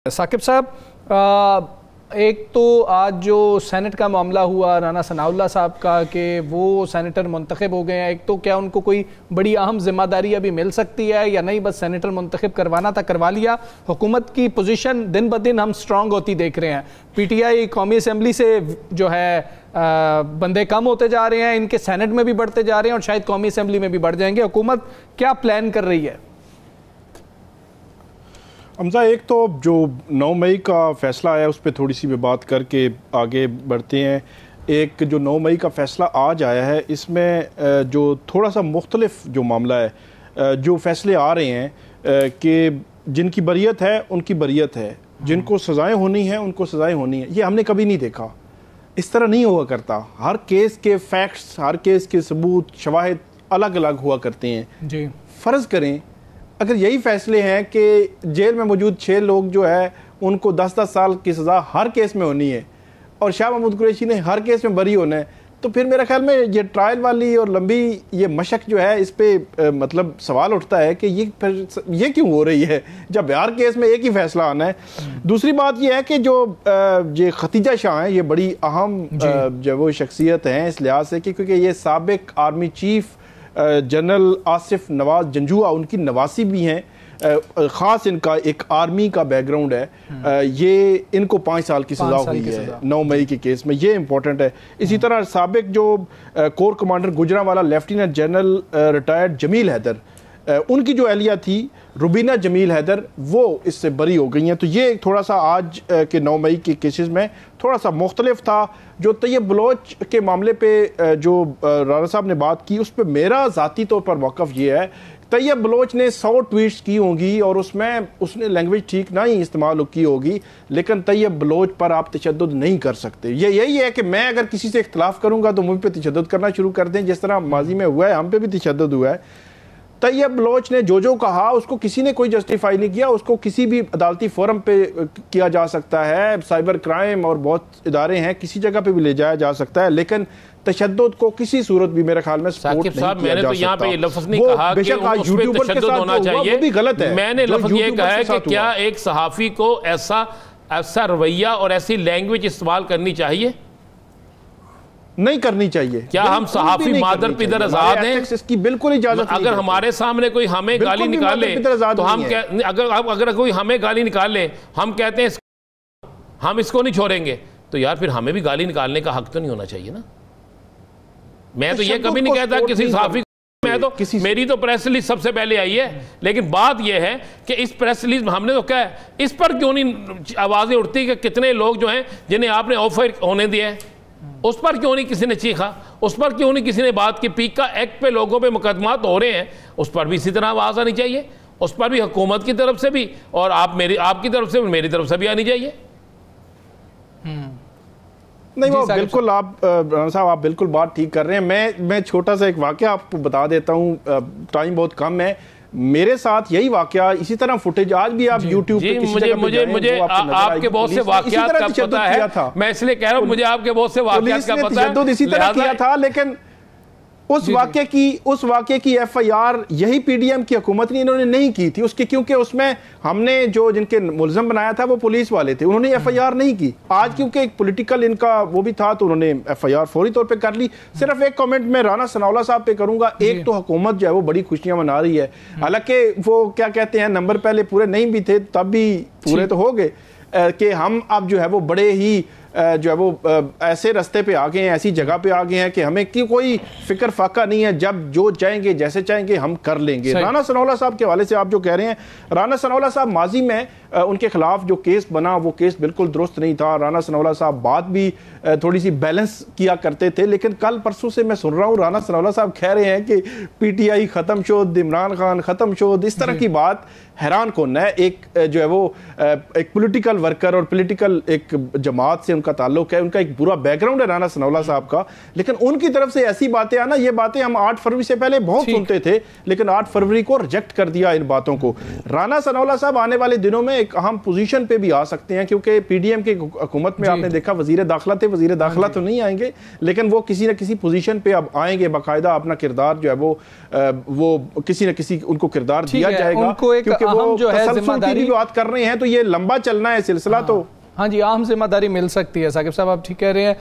साकिब साहब, एक तो आज जो सेनेट का मामला हुआ राना सनाउल्लाह साहब का कि वो सेनेटर मुंतखब हो गए हैं, एक तो क्या उनको कोई बड़ी अहम जिम्मेदारी अभी मिल सकती है या नहीं, बस सेनेटर मुंतखब करवाना था करवा लिया। हुकूमत की पोजीशन दिन ब दिन हम स्ट्रांग होती देख रहे हैं। पीटीआई कौमी असम्बली से जो है बंदे कम होते जा रहे हैं, इनके सेनेट में भी बढ़ते जा रहे हैं और शायद कौमी असम्बली में भी बढ़ जाएंगे। हुकूमत क्या प्लान कर रही है? हमजा, एक तो जो 9 मई का फ़ैसला आया उस पर थोड़ी सी भी बात करके आगे बढ़ते हैं। एक जो 9 मई का फ़ैसला आज आया है, इसमें जो थोड़ा सा मुख्तलिफ जो मामला है, जो फ़ैसले आ रहे हैं कि जिनकी बरियत है उनकी बरियत है, जिनको सज़ाएँ होनी हैं उनको सज़ाएँ होनी है। ये हमने कभी नहीं देखा, इस तरह नहीं हुआ करता। हर केस के फैक्ट्स, हर केस के सबूत, शवाहिद अलग अलग हुआ करते हैं जी। फ़र्ज़ करें अगर यही फैसले हैं कि जेल में मौजूद 6 लोग जो है उनको 10-10 साल की सज़ा हर केस में होनी है और शाह महमूद कुरैशी ने हर केस में बरी होना है, तो फिर मेरे ख्याल में ये ट्रायल वाली और लंबी ये मशक जो है इस पे मतलब सवाल उठता है कि ये क्यों हो रही है जब हर केस में एक ही फैसला आना है। दूसरी बात ये है कि जो ये खतीजा शाह हैं, ये बड़ी अहम जो वो शख्सियत हैं इस लिहाज से कि क्योंकि ये साबिक army chief general Asif Nawaz Janjua उनकी नवासी भी हैं, ख़ास इनका एक आर्मी का बैकग्राउंड है। ये इनको 5 साल की सज़ा हुई है 9 मई के केस में, ये इंपॉर्टेंट है। इसी तरह साबिक जो corps commander Gujranwala lieutenant general retired Jamil Haider, उनकी जो एहलिया थी रुबीना जमील हैदर, वो इससे बरी हो गई हैं। तो ये थोड़ा सा आज के 9 मई के केसेस में थोड़ा सा मुख्तलिफ था। जो तैयब बलोच के मामले पे जो राना साहब ने बात की, उस पर मेरा ज़ाती तौर पर मौक़िफ़ ये है, तैयब बलोच ने 100 ट्वीट्स की होंगी और उसमें उसने लैंग्वेज ठीक ना ही इस्तेमाल की होगी, लेकिन तैयब बलोच पर आप तशद्दुद नहीं कर सकते। ये यही है कि मैं अगर किसी से इख्तलाफ करूँगा तो मुझ पर तशद्दुद करना शुरू कर दें, जिस तरह माजी में हुआ है, हम पे भी तशद्दुद हुआ है। तैयब बलोच ने जो कहा उसको किसी ने कोई जस्टिफाई नहीं किया, उसको किसी भी अदालती फोरम पे किया जा सकता है। साइबर क्राइम और बहुत इदारे हैं, किसी जगह पे भी ले जाया जा सकता है, लेकिन तशद्दुद को किसी सूरत भी मेरे ख्याल में सपोर्ट नहीं किया जा सकता। मैंने तो यहाँ पे लफ्ज़ नहीं कहा कि उस पे तशद्दुद होना चाहिए, वो भी गलत है। मैंने लफ्ज़ ये कहा है कि क्या एक सहाफ़ी को ऐसा रवैया और ऐसी लैंग्वेज इस्तेमाल करनी चाहिए? नहीं करनी चाहिए। क्या हम सहाफी मादर पिदर आजाद हैं? इसकी बिल्कुल इजाजत नहीं। अगर हमारे सामने कोई हमें गाली निकाले तो हम अगर कोई हमें गाली निकाले, हम कहते हैं हम इसको नहीं छोड़ेंगे, तो यार फिर हमें भी गाली निकालने का हक तो नहीं होना चाहिए ना। मैं तो ये कभी नहीं कहता किसी सहाफी, मैं तो मेरी तो प्रेस रिलीज सबसे पहले आई है, लेकिन बात यह है कि इस प्रेस रिलीज में हमने तो क्या है, इस पर क्यों नहीं आवाजें उठती कि कितने लोग जो हैं जिन्हें आपने ऑफर होने दिया है, उस पर क्यों नहीं किसी ने चीखा, उस पर क्यों नहीं किसी ने बात की। पीका एक्ट पे लोगों पे मुकदमात हो रहे हैं, उस पर भी इसी तरह आवाज आनी चाहिए, उस पर भी हुकूमत की तरफ से भी और आपकी तरफ से मेरी तरफ से भी आनी चाहिए। नहीं, वो बिल्कुल आप राना साहब आप बिल्कुल बात ठीक कर रहे हैं। मैं छोटा सा एक वाकया आपको बता देता हूँ, टाइम बहुत कम है। मेरे साथ यही वाकया, इसी तरह फुटेज आज भी आप YouTube पे किसी जगह पे मुझे आपके बहुत से वाकयात का पता है, मैं इसलिए कह रहा हूँ मुझे आपके बहुत से वाकयात का पता है। इसी तरह किया था, लेकिन उस वाकये की FIR यही PDM की हुकूमत ने इन्होंने नहीं की थी उसकी, क्योंकि उसमें हमने जो जिनके मुलज़म बनाया था वो पुलिस वाले थे, उन्होंने FIR नहीं की। आज क्योंकि एक पॉलिटिकल इनका वो भी था तो उन्होंने FIR फौरी तौर पे कर ली। सिर्फ एक कमेंट में राना सनाउल्लाह साहब पे करूंगा, एक तो हुकूमत जो है वो बड़ी खुशियां मना रही है, हालांकि वो क्या कहते हैं नंबर पहले पूरे नहीं भी थे तब भी पूरे तो हो गए कि हम अब जो है वो बड़े ही जो है वो ऐसे रास्ते पे आ गए हैं, ऐसी जगह पे आ गए हैं कि हमें की कोई फिक्र फाका नहीं है, जब जो चाहेंगे जैसे चाहेंगे हम कर लेंगे। राना सनाउल्लाह साहब के हवाले से आप जो कह रहे हैं, राना सनाउल्लाह साहब माजी में उनके खिलाफ जो केस बना वो केस बिल्कुल दुरुस्त नहीं था। राना सनाउल्लाह साहब बात भी थोड़ी सी बैलेंस किया करते थे, लेकिन कल परसों से मैं सुन रहा हूँ राना सनाउल्लाह साहब कह रहे हैं कि PTI खत्म शोद, इमरान खान खत्म शोद, इस तरह की बात हैरान कौन है। एक जो है वो एक पॉलिटिकल वर्कर और पॉलिटिकल एक जमात से उनका ताल्लुक है, उनका एक बुरा बैकग्राउंड है राना सनाउल्लाह साहब का, लेकिन उनकी तरफ से ऐसी बातें आना, ये बातें हम 8 फरवरी से पहले बहुत सुनते थे, लेकिन 8 फरवरी को रिजेक्ट कर दिया इन बातों को। राना सनाउल्लाह साहब आने वाले दिनों में एक अहम पोजीशन पे भी आ सकते हैं, क्योंकि PDM की हुकूमत में आपने देखा वजीर दाखिला थे, वजीर दाखिला तो नहीं आएंगे लेकिन वो किसी न किसी पोजीशन पे अब आएंगे, बाकायदा अपना किरदार जो है वो किसी न किसी उनको किरदार दिया जाएगा, क्योंकि वो जो है जिम्मेदारी की बात कर रहे हैं, तो ये लंबा चलना है सिलसिला। तो हाँ जी, अहम जिम्मेदारी मिल सकती है। साकिब साहब आप ठीक कह रहे हैं।